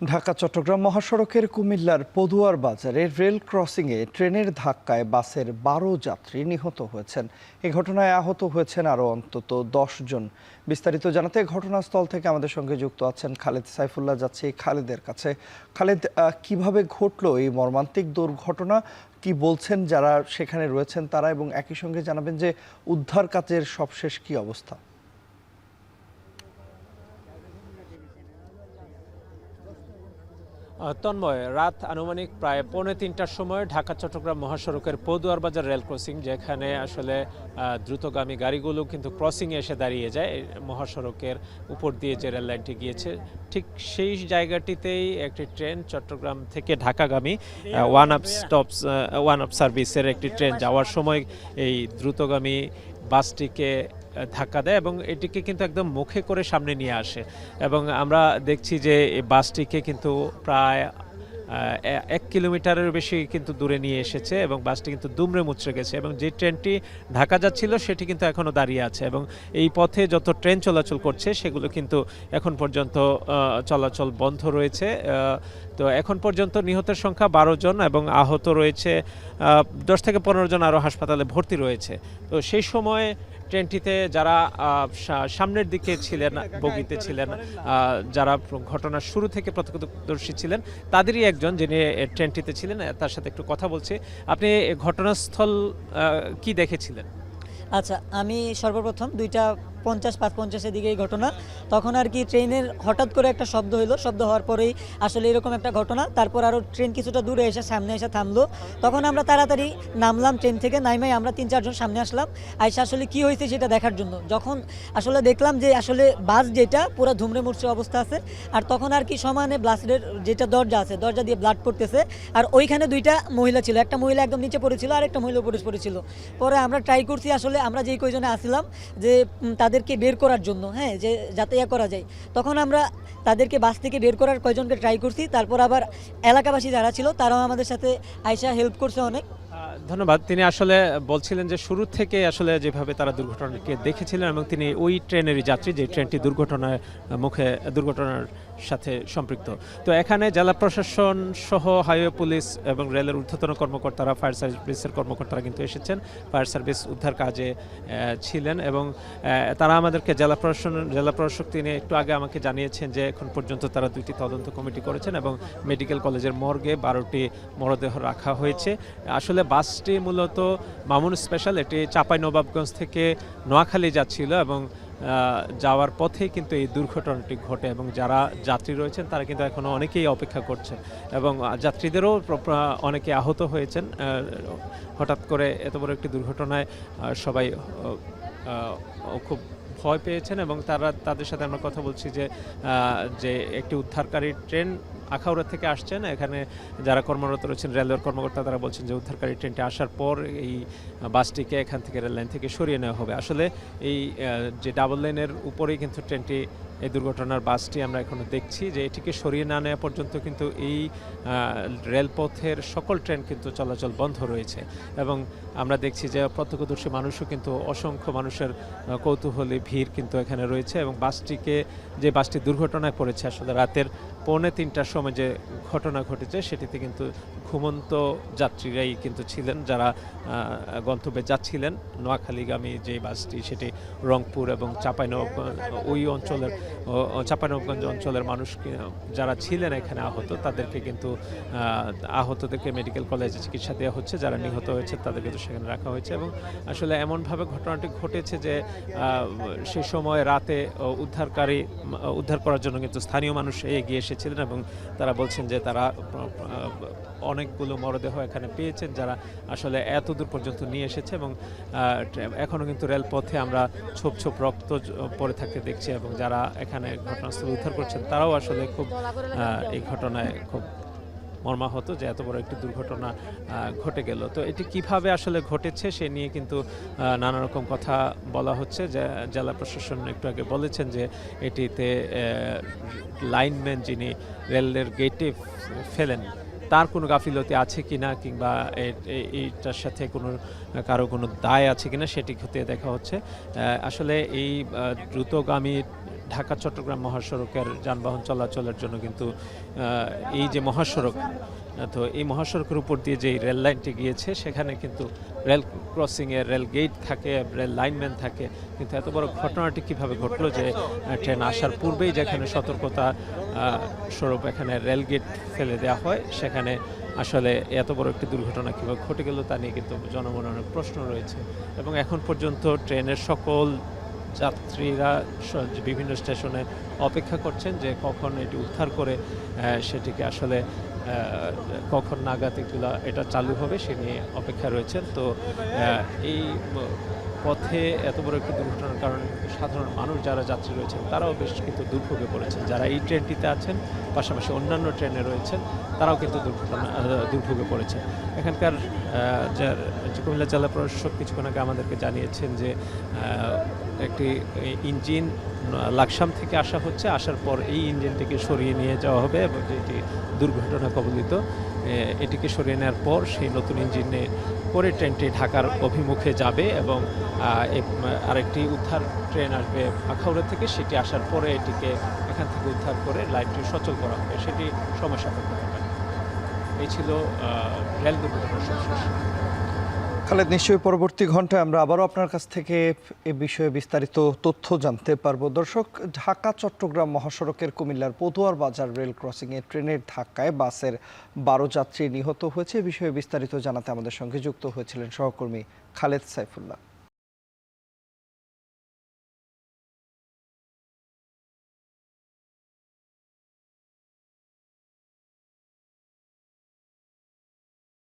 ঢাকা চট্টগ্রাম মহাসড়কের কুমিল্লার পদুয়ার বাজারে রেল ক্রসিংয়ে ট্রেনের ধাক্কায় বাসের ১২ যাত্রী নিহত হয়েছেন। এ ঘটনায় আহত হয়েছেন আরও অন্তত ১০ জন। বিস্তারিত জানাতে ঘটনাস্থল থেকে আমাদের সঙ্গে যুক্ত আছেন খালেদ সাইফুল্লাহ। যাচ্ছি খালেদের কাছে। খালেদ, কিভাবে ঘটলো এই মর্মান্তিক দুর্ঘটনা? কি বলছেন যারা সেখানে রয়েছেন তারা, এবং একই সঙ্গে জানাবেন যে উদ্ধার কাজের সবশেষ কি অবস্থা? তন্ময়, রাত আনুমানিক প্রায় 2:45টার সময় ঢাকা চট্টগ্রাম মহাসড়কের পদুয়ার বাজার রেল ক্রসিং, যেখানে আসলে দ্রুতগামী গাড়িগুলো কিন্তু ক্রসিংয়ে এসে দাঁড়িয়ে যায় মহাসড়কের উপর দিয়ে যে রেল লাইনটি গিয়েছে, ঠিক সেই জায়গাটিতেই একটি ট্রেন চট্টগ্রাম থেকে ঢাকাগামী ওয়ান আপ সার্ভিসের একটি ট্রেন যাওয়ার সময় এই দ্রুতগামী বাসটিকে ধাক্কা দেয় এবং এটিকে কিন্তু একদম মুখে করে সামনে নিয়ে আসে। এবং আমরা দেখছি যে এই বাসটিকে কিন্তু প্রায় 1 কিলোমিটারের বেশি কিন্তু দূরে নিয়ে এসেছে এবং বাসটি কিন্তু দুমড়ে মুচড়ে গেছে। এবং যে ট্রেনটি ঢাকা যাচ্ছিল সেটি কিন্তু এখনও দাঁড়িয়ে আছে এবং এই পথে যত ট্রেন চলাচল করছে সেগুলো কিন্তু এখন পর্যন্ত চলাচল বন্ধ রয়েছে। তো এখন পর্যন্ত নিহতের সংখ্যা 12 জন এবং আহত রয়েছে 10 থেকে 15 জন, আরও হাসপাতালে ভর্তি রয়েছে। তো সেই সময় ট্রেনটিতে যারা সামনের দিকে ছিলেন, বগিতে ছিলেন, যারা ঘটনার শুরু থেকে প্রত্যক্ষদর্শী ছিলেন, তাদেরই একজন যিনি ট্রেনটিতে ছিলেন, তার সাথে একটু কথা বলছি। আপনি ঘটনাস্থল কি দেখেছিলেন? আচ্ছা, আমি সর্বপ্রথম 2:50-5:50-এর দিকে এই ঘটনা। তখন আর কি ট্রেনের হঠাৎ করে একটা শব্দ হইলো, শব্দ হওয়ার পরেই আসলে এরকম একটা ঘটনা। তারপর আরও ট্রেন কিছুটা দূরে এসে সামনে এসে থামলো। তখন আমরা তাড়াতাড়ি নামলাম ট্রেন থেকে, নাইমাই আমরা 3-4 জন সামনে আসলাম, আইসা আসলে কি হয়েছে সেটা দেখার জন্য। যখন আসলে দেখলাম যে আসলে বাস যেটা পুরো ধুমড়ে মুচড়ে অবস্থা আছে, আর তখন আর কি সমানে ব্লাস্টের যেটা দরজা আছে, দরজা দিয়ে ব্লাড পড়তেছে। আর ওইখানে 2টা মহিলা ছিল, একটা মহিলা একদম নিচে পড়েছিল আর একটা মহিলা উপরে পড়েছিল। পরে আমরা ট্রাই করছি আসলে আমরা যেই কয়জনে আসছিলাম যে তাদেরকে বের করার জন্য, হ্যাঁ, যে যাতে করা যায়। তখন আমরা তাদেরকে বাস থেকে বের করার কয়জনকে ট্রাই করছি। তারপর আবার এলাকাবাসী যারা ছিল তারাও আমাদের সাথে আইসা হেল্প করছে অনেক। ধন্যবাদ। তিনি আসলে বলছিলেন যে শুরু থেকে আসলে যেভাবে তারা দুর্ঘটনাকে দেখেছিলেন এবং তিনি ওই ট্রেনেরই যাত্রী যে ট্রেনটি দুর্ঘটনার সাথে সম্পৃক্ত। তো এখানে জেলা প্রশাসন সহ হাইওয়ে পুলিশ এবং রেলের ঊর্ধ্বতন কর্মকর্তারা, ফায়ার সার্ভিসের কর্মকর্তারা কিন্তু এসেছেন, ফায়ার সার্ভিস উদ্ধার কাজে ছিলেন এবং তারা আমাদেরকে জেলা প্রশাসক তিনি একটু আগে আমাকে জানিয়েছেন যে এখন পর্যন্ত তারা 2টি তদন্ত কমিটি করেছেন এবং মেডিকেল কলেজের মর্গে 12টি মরদেহ রাখা হয়েছে। আসলে বাসটি মূলত মামুন স্পেশাল, এটি চাঁপাইনবাবগঞ্জ থেকে নোয়াখালী যাচ্ছিল এবং যাওয়ার পথে কিন্তু এই দুর্ঘটনাটি ঘটে এবং যারা যাত্রী রয়েছেন তারা কিন্তু এখনও অনেকেই অপেক্ষা করছেন এবং যাত্রীদেরও অনেকে আহত হয়েছেন। হঠাৎ করে এত বড় একটি দুর্ঘটনায় সবাই খুব ভয় পেয়েছেন এবং তাদের সাথে আমরা কথা বলছি যে একটি উদ্ধারকারী ট্রেন আখাউড়া থেকে আসছেন। এখানে যারা কর্মরত রয়েছেন রেলওয়ের কর্মকর্তা, তারা বলছেন যে উদ্ধারকারী ট্রেনটি আসার পর এই বাসটিকে এখান থেকে রেল লাইন থেকে সরিয়ে নেওয়া হবে। আসলে এই যে ডাবল লাইনের উপরেই কিন্তু ট্রেনটি, এই দুর্ঘটনার বাসটি আমরা এখনো দেখছি যে এটিকে সরিয়ে না নেওয়া পর্যন্ত কিন্তু এই রেলপথের সকল ট্রেন কিন্তু চলাচল বন্ধ রয়েছে এবং আমরা দেখছি যে প্রত্যক্ষদর্শী মানুষও কিন্তু অসংখ্য মানুষের কৌতূহলী ভিড় কিন্তু এখানে রয়েছে এবং যে বাসটি দুর্ঘটনায় পড়েছে আসলে রাতের 2:45টার সময় যে ঘটনা ঘটেছে সেটিতে কিন্তু ঘুমন্ত যাত্রীরাই কিন্তু ছিলেন, যারা গন্তব্যে যাচ্ছিলেন। নোয়াখালীগামী যে বাসটি সেটি রংপুর এবং চাঁপাইনবাবগঞ্জ অঞ্চলের মানুষ যারা ছিলেন এখানে আহত, তাদেরকে কিন্তু আহতদেরকে মেডিকেল কলেজে চিকিৎসা দেওয়া হচ্ছে, যারা নিহত হয়েছে তাদেরকে তো সেখানে রাখা হয়েছে। এবং আসলে এমনভাবে ঘটনাটি ঘটেছে যে সেই সময় রাতে উদ্ধার করার জন্য কিন্তু স্থানীয় মানুষ এগিয়ে এসেছিলেন এবং তারা বলছেন যে তারা অনেকগুলো মরদেহ এখানে পেয়েছেন, যারা আসলে এত দূর পর্যন্ত নিয়ে এসেছে এবং এখনও কিন্তু রেলপথে আমরা ছোপ রক্ত পড়ে থাকতে দেখছি এবং যারা এখানে ঘটনাস্থলে উদ্ধার করছেন তারাও আসলে খুব এই ঘটনায় খুব মর্মাহত যে এত বড় একটি দুর্ঘটনা ঘটে গেল। তো এটি কিভাবে আসলে ঘটেছে সে নিয়ে কিন্তু নানা রকম কথা বলা হচ্ছে। যে জেলা প্রশাসন একটু আগে বলেছেন যে এটিতে লাইনম্যান যিনি রেলের গেটে ফেলেন তার কোনো গাফিলতি আছে কিনা কিংবা এইটার সাথে কারো কোনো দায় আছে কিনা সেটি খতিয়ে দেখা হচ্ছে। আসলে এই দ্রুতগামী ঢাকা চট্টগ্রাম মহাসড়কের যানবাহন চলাচলের জন্য কিন্তু এই যে মহাসড়ক, তো এই মহাসড়কের উপর দিয়ে যে রেল লাইনটি গিয়েছে সেখানে কিন্তু রেল ক্রসিংয়ে রেল গেট থাকে, রেল লাইনম্যান থাকে, কিন্তু এত বড় ঘটনাটি কিভাবে ঘটলো যে ট্রেন আসার পূর্বেই যেখানে সতর্কতা স্বরূপ এখানে রেল গেট ফেলে দেওয়া হয়, সেখানে আসলে এত বড় একটি দুর্ঘটনা কীভাবে ঘটে গেল তা নিয়ে কিন্তু জনমনে অনেক প্রশ্ন রয়েছে। এবং এখন পর্যন্ত ট্রেনের সকল যাত্রীরা বিভিন্ন স্টেশনে অপেক্ষা করছেন যে কখন এটি উদ্ধার করে সেটিকে আসলে কখন নাগাদ এটা চালু হবে সে নিয়ে অপেক্ষা রয়েছেন। তো এই পথে এত বড় একটি দুর্ঘটনার কারণে সাধারণ মানুষ যারা যাত্রী রয়েছেন তারাও বেশ কিন্তু দুর্ভোগে পড়েছেন। যারা এই ট্রেনটিতে আছেন পাশাপাশি অন্যান্য ট্রেনে রয়েছেন তারাও কিন্তু দুর্ভোগে পড়েছেন। এখানকার কুমিল্লা জেলা প্রশাসক কিছুক্ষণ আগে আমাদেরকে জানিয়েছেন যে একটি ইঞ্জিন লাকসাম থেকে আসার পর এই ইঞ্জিনটিকে সরিয়ে নিয়ে যাওয়া হবে এবং যেটি দুর্ঘটনা কবলিত এটিকে সরিয়ে নেওয়ার পর সেই নতুন ইঞ্জিনে করে ট্রেনটি ঢাকার অভিমুখে যাবে এবং আরেকটি উদ্ধার ট্রেন আসবে আখাউড়া থেকে, সেটি আসার পরে এটিকে এখান থেকে উদ্ধার করে লাইনটি সচল করা হবে, সেটি সময় সাপেক্ষ হবে। এই ছিল রেল দুর্ঘটনার সবশেষ। খালেদ, নিশ্চয়ই পরবর্তী ঘন্টায় আমরা আবারও আপনার কাছ থেকে এ বিষয়ে বিস্তারিত তথ্য জানতে পারবো। দর্শক, ঢাকা চট্টগ্রাম মহাসড়কের কুমিল্লার পদুয়ার বাজার রেল ক্রসিংয়ে ট্রেনের ধাক্কায় বাসের 12 যাত্রী নিহত হয়েছে। এ বিষয়ে বিস্তারিত জানাতে আমাদের সঙ্গে যুক্ত হয়েছিলেন সহকর্মী খালেদ সাইফুল্লাহ।